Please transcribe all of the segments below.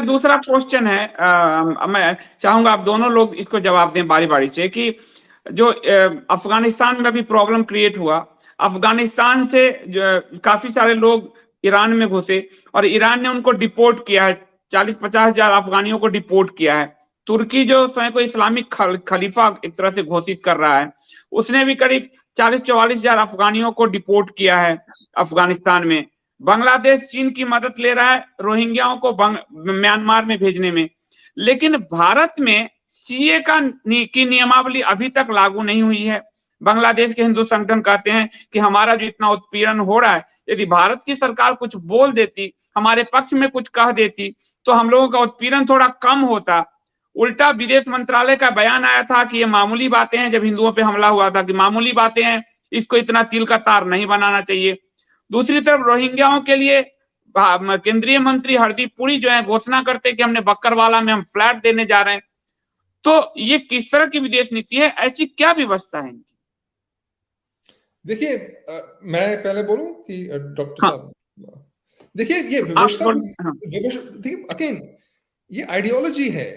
दूसरा क्वेश्चन है, मैं चाहूंगा आप दोनों लोग इसको जवाब दें बारी बारी से, कि जो अफगानिस्तान में अभी प्रॉब्लम क्रिएट हुआ, अफगानिस्तान से जो काफी सारे लोग ईरान में घुसे और ईरान ने उनको डिपोर्ट किया है, 40-50 हजार अफगानियों को डिपोर्ट किया है। तुर्की जो स्वयं को इस्लामिक खलीफा एक तरह से घोषित कर रहा है, उसने भी करीब 40-44 हजार अफगानियों को डिपोर्ट किया है अफगानिस्तान में। बांग्लादेश चीन की मदद ले रहा है रोहिंग्याओं को म्यांमार में भेजने में। लेकिन भारत में सीए की नियमावली अभी तक लागू नहीं हुई है। बांग्लादेश के हिंदू संगठन कहते हैं कि हमारा जो इतना उत्पीड़न हो रहा है, यदि भारत की सरकार कुछ बोल देती, हमारे पक्ष में कुछ कह देती, तो हम लोगों का उत्पीड़न थोड़ा कम होता। उल्टा विदेश मंत्रालय का बयान आया था कि ये मामूली बातें हैं, जब हिंदुओं पे हमला हुआ था, कि मामूली बातें हैं, इसको इतना तिल का तार नहीं बनाना चाहिए। दूसरी तरफ रोहिंग्याओं के लिए केंद्रीय मंत्री हरदीप पुरी जो है घोषणा करते कि हमने बक्करवाला में हम फ्लैट देने जा रहे हैं। तो ये किस तरह की विदेश नीति है, ऐसी क्या व्यवस्था है इनकी? देखिए, मैं पहले बोलूं कि डॉक्टर हाँ। साहब, देखिए ये व्यवस्था, देखिए अगेन ये आइडियोलॉजी है।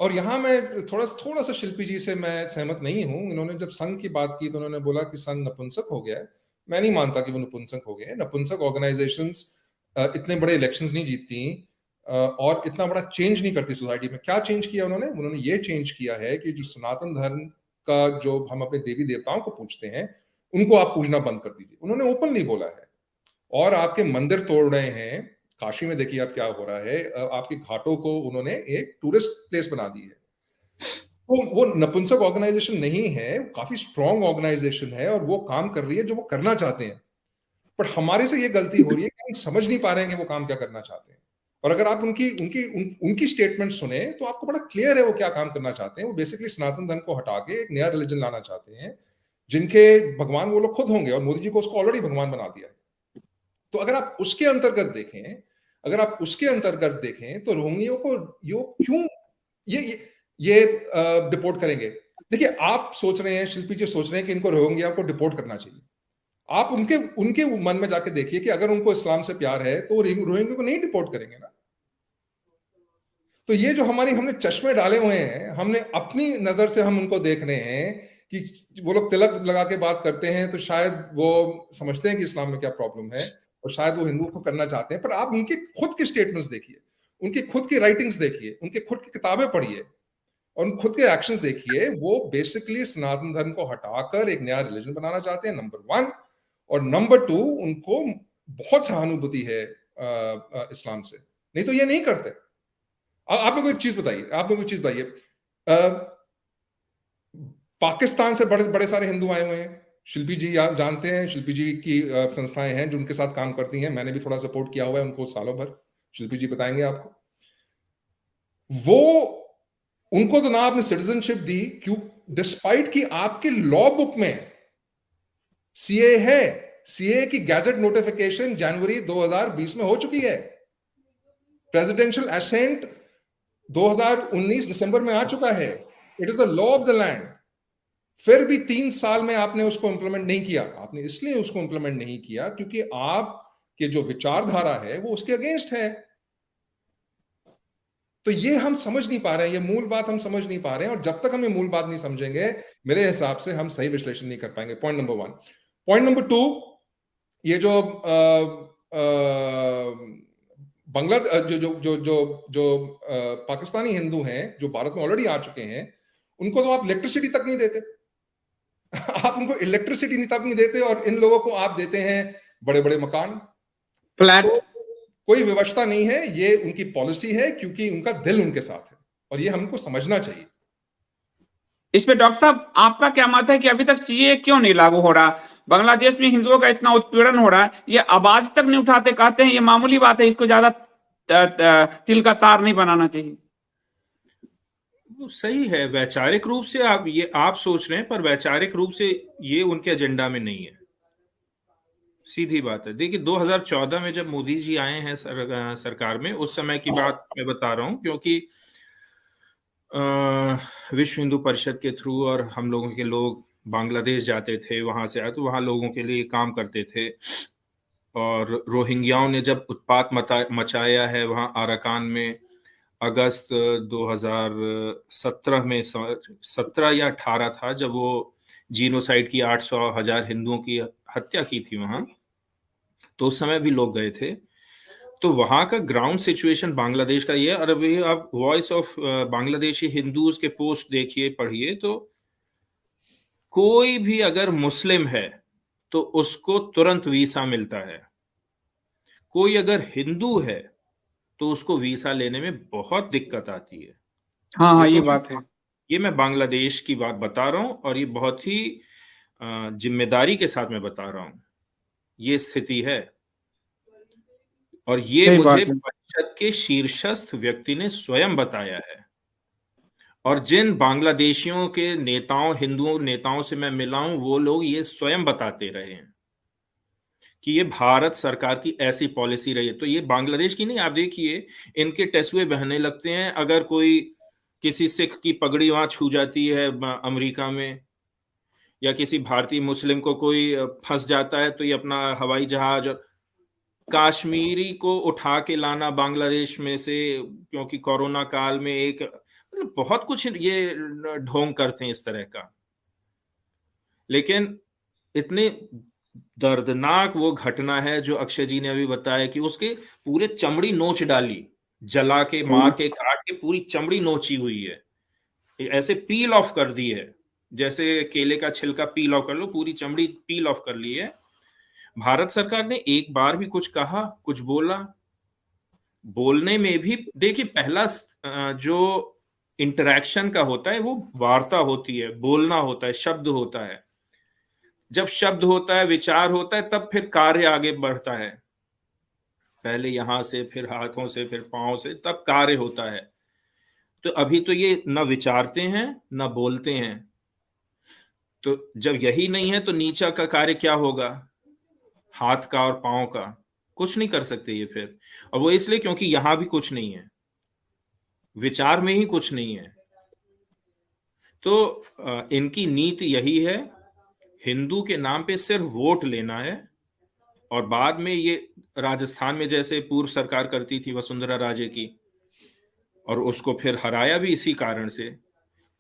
और यहां मैं थोड़ा सा शिल्पी जी से मैं सहमत नहीं हूं। इन्होंने जब संघ की बात की तो उन्होंने बोला कि संघ नपुंसक हो गया है। मैं नहीं मानता कि वो नपुंसक हो गए। नपुंसक ऑर्गेनाइजेशंस इतने बड़े इलेक्शंस नहीं जीतती और इतना बड़ा चेंज नहीं करती सोसाइटी में। क्या चेंज किया उन्होंने ये चेंज किया है कि जो सनातन धर्म का, जो हम अपने देवी देवताओं को पूजते हैं, उनको आप पूजना बंद कर दीजिए। उन्होंने ओपनली बोला है। और आपके मंदिर तोड़ रहे हैं। काशी में देखिए आप क्या हो रहा है। आपके घाटों को उन्होंने एक टूरिस्ट प्लेस बना दी है। तो वो नपुंसक ऑर्गेनाइजेशन नहीं है, काफी स्ट्रॉन्ग ऑर्गेनाइजेशन है और वो काम कर रही है जो वो करना चाहते हैं। पर हमारे से ये गलती हो रही है कि हम समझ नहीं पा रहे हैं कि वो काम क्या करना चाहते हैं। और अगर आप उनकी स्टेटमेंट सुने तो आपको बड़ा क्लियर है वो क्या काम करना चाहते हैं। वो बेसिकली सनातन धर्म को हटा के एक नया रिलीजन लाना चाहते हैं, जिनके भगवान वो लोग खुद होंगे, और मोदी जी को उसको ऑलरेडी भगवान बना दिया है। तो अगर आप उसके अंतर्गत देखें तो रोहिंग्याओं को यो क्यों ये डिपोर्ट करेंगे। देखिए, आप सोच रहे हैं, शिल्पी जी सोच रहे हैं कि इनको रोहिंग्या को डिपोर्ट करना चाहिए। आप उनके मन में जाके देखिए कि अगर उनको इस्लाम से प्यार है तो रोहिंग्या को नहीं डिपोर्ट करेंगे ना। तो ये जो हमने चश्मे डाले हुए हैं, हमने अपनी नजर से हम उनको देख रहे हैं कि वो लोग तिलक लगा के बात करते हैं तो शायद वो समझते हैं कि इस्लाम में क्या प्रॉब्लम है और शायद वो हिंदुओं को करना चाहते हैं। पर आप उनके खुद के स्टेटमेंट्स देखिए, उनकी खुद की राइटिंग्स देखिए, उनके खुद की किताबें पढ़िए और उन खुद के एक्शंस देखिए। वो बेसिकली सनातन धर्म को हटाकर एक नया रिलीजन बनाना चाहते हैं, नंबर 1। और नंबर 2, उनको बहुत सहानुभूति है इस्लाम से, नहीं तो ये नहीं करते। आप मेरे को एक चीज बताइए, पाकिस्तान से बड़े बड़े सारे हिंदू आए हुए हैं। शिल्पी जी जानते हैं, शिल्पी जी की संस्थाएं हैं जो उनके साथ काम करती हैं। मैंने भी थोड़ा सपोर्ट किया हुआ है उनको सालों भर। शिल्पी जी बताएंगे आपको। वो उनको तो ना आपने सिटीजनशिप दी, क्यों? डिस्पाइट कि आपके लॉ बुक में सीए है। सीए की गैजेट नोटिफिकेशन जनवरी 2020 में हो चुकी है। प्रेसिडेंशियल असेंट 2019 दिसंबर में आ चुका है। It is the law of the land. फिर भी 3 साल में आपने उसको इंप्लीमेंट नहीं किया। आपने इसलिए उसको इंप्लीमेंट नहीं किया क्योंकि आपके जो विचारधारा है वो उसके अगेंस्ट है। तो ये हम समझ नहीं पा रहे हैं, ये मूल बात हम समझ नहीं पा रहे हैं। और जब तक हम ये मूल बात नहीं समझेंगे, मेरे हिसाब से हम सही विश्लेषण नहीं कर पाएंगे। Point number 1। पॉइंट नंबर 2, ये जो बांग्लादेश जो पाकिस्तानी हिंदू हैं जो भारत में ऑलरेडी आ चुके हैं, उनको तो आप इलेक्ट्रिसिटी तक नहीं देते। आप उनको इलेक्ट्रिसिटी तक नहीं देते और इन लोगों को आप देते हैं बड़े बड़े मकान, फ्लैट। तो कोई व्यवस्था नहीं है, ये उनकी पॉलिसी है क्योंकि उनका दिल उनके साथ है और ये हमको समझना चाहिए। इस पे डॉक्टर साहब आपका क्या मत है कि अभी तक सीए क्यों नहीं लागू हो रहा? बांग्लादेश में हिंदुओं का इतना उत्पीड़न हो रहा है, ये आवाज तक नहीं उठाते, कहते हैं ये मामूली बात है, इसको ज्यादा तिल का तार नहीं बनाना चाहिए। सही है, वैचारिक रूप से आप सोच रहे हैं, पर वैचारिक रूप से ये उनके एजेंडा में नहीं है। सीधी बात है। देखिए 2014 में जब मोदी जी आए हैं सरकार में, उस समय की बात मैं बता रहा हूं, क्योंकि विश्व हिंदू परिषद के थ्रू और हम लोगों के लोग बांग्लादेश जाते थे, वहां से आए तो वहां लोगों के लिए काम करते थे। और रोहिंग्याओं ने जब उत्पात मचाया है वहां आराकान में, अगस्त 2017 में 17 या 18 था जब वो जीनोसाइड की 800,000 हिंदुओं की हत्या की थी वहां, तो उस समय भी लोग गए थे। तो वहां का ग्राउंड सिचुएशन बांग्लादेश का ये, और अभी आप वॉइस ऑफ बांग्लादेशी हिंदूज के पोस्ट देखिए, पढ़िए, तो कोई भी अगर मुस्लिम है तो उसको तुरंत वीसा मिलता है, कोई अगर हिंदू है तो उसको वीसा लेने में बहुत दिक्कत आती है। हाँ हाँ, ये ये तो बात है। ये मैं बांग्लादेश की बात बता रहा हूं, और ये बहुत ही जिम्मेदारी के साथ मैं बता रहा हूं, ये स्थिति है। और ये सही मुझे बात है। परिषद के शीर्षस्थ व्यक्ति ने स्वयं बताया है। और जिन बांग्लादेशियों के नेताओं, हिंदुओं नेताओं से मैं मिला हूं, वो लोग ये स्वयं बताते रहे हैं कि ये भारत सरकार की ऐसी पॉलिसी रही है। तो ये बांग्लादेश की नहीं, आप देखिए इनके टेसुए बहने लगते हैं अगर कोई किसी सिख की पगड़ी वहां छू जाती है अमेरिका में, या किसी भारतीय मुस्लिम को कोई फंस जाता है, तो ये अपना हवाई जहाज, कश्मीरी को उठा के लाना बांग्लादेश में से, क्योंकि कोरोना काल में एक, मतलब बहुत कुछ ये ढोंग करते हैं इस तरह का। लेकिन इतने दर्दनाक वो घटना है जो अक्षय जी ने अभी बताया कि उसके पूरे चमड़ी नोच डाली, जला के, मार के, काट के पूरी चमड़ी नोची हुई है, ऐसे पील ऑफ कर दी है, जैसे केले का छिलका पील ऑफ कर लो, पूरी चमड़ी पील ऑफ कर ली है। भारत सरकार ने एक बार भी कुछ कहा, कुछ बोला? बोलने में भी देखिए, पहला जो इंटरेक्शन का होता है वो वार्ता होती है, बोलना होता है, शब्द होता है। जब शब्द होता है, विचार होता है, तब फिर कार्य आगे बढ़ता है। पहले यहां से, फिर हाथों से, फिर पांव से, तब कार्य होता है। तो अभी तो ये न विचारते हैं न बोलते हैं। तो जब यही नहीं है तो नीचा का कार्य क्या होगा? हाथ का और पांव का कुछ नहीं कर सकते ये फिर। और वो इसलिए क्योंकि यहां भी कुछ नहीं है, विचार में ही कुछ नहीं है। तो इनकी नीति यही है, हिंदू के नाम पे सिर्फ वोट लेना है। और बाद में ये राजस्थान में जैसे पूर्व सरकार करती थी वसुंधरा राजे की, और उसको फिर हराया भी इसी कारण से।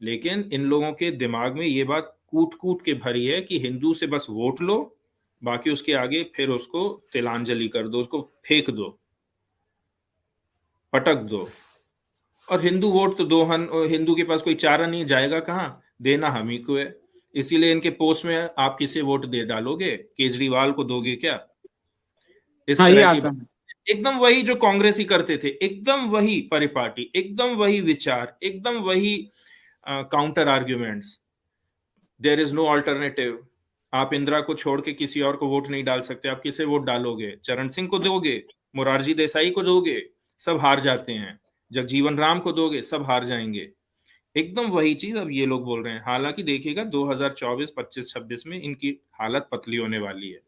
लेकिन इन लोगों के दिमाग में ये बात कूट कूट के भरी है कि हिंदू से बस वोट लो, बाकी उसके आगे फिर उसको तिलांजलि कर दो, उसको फेंक दो, पटक दो। और हिंदू वोट तो दोहन, हिंदू के पास कोई चारा नहीं, जाएगा कहाँ, देना हम ही को है। इसीलिए इनके पोस्ट में आप किसे वोट दे डालोगे? केजरीवाल को दोगे क्या? इस हाँ, ये तरह की आता है। एकदम वही जो कांग्रेस ही करते थे, एकदम वही परिपाटी, एकदम वही विचार, एकदम वही counter arguments. There is no alternative. आप इंदिरा को छोड़ के किसी और को वोट नहीं डाल सकते। आप किसे वोट डालोगे? चरण सिंह को दोगे, मोरारजी देसाई को दोगे, सब हार जाते हैं। जगजीवन राम को दोगे, सब हार जाएंगे। एकदम वही चीज अब ये लोग बोल रहे हैं। हालांकि देखिएगा 2024, 25, 26 में इनकी हालत पतली होने वाली है।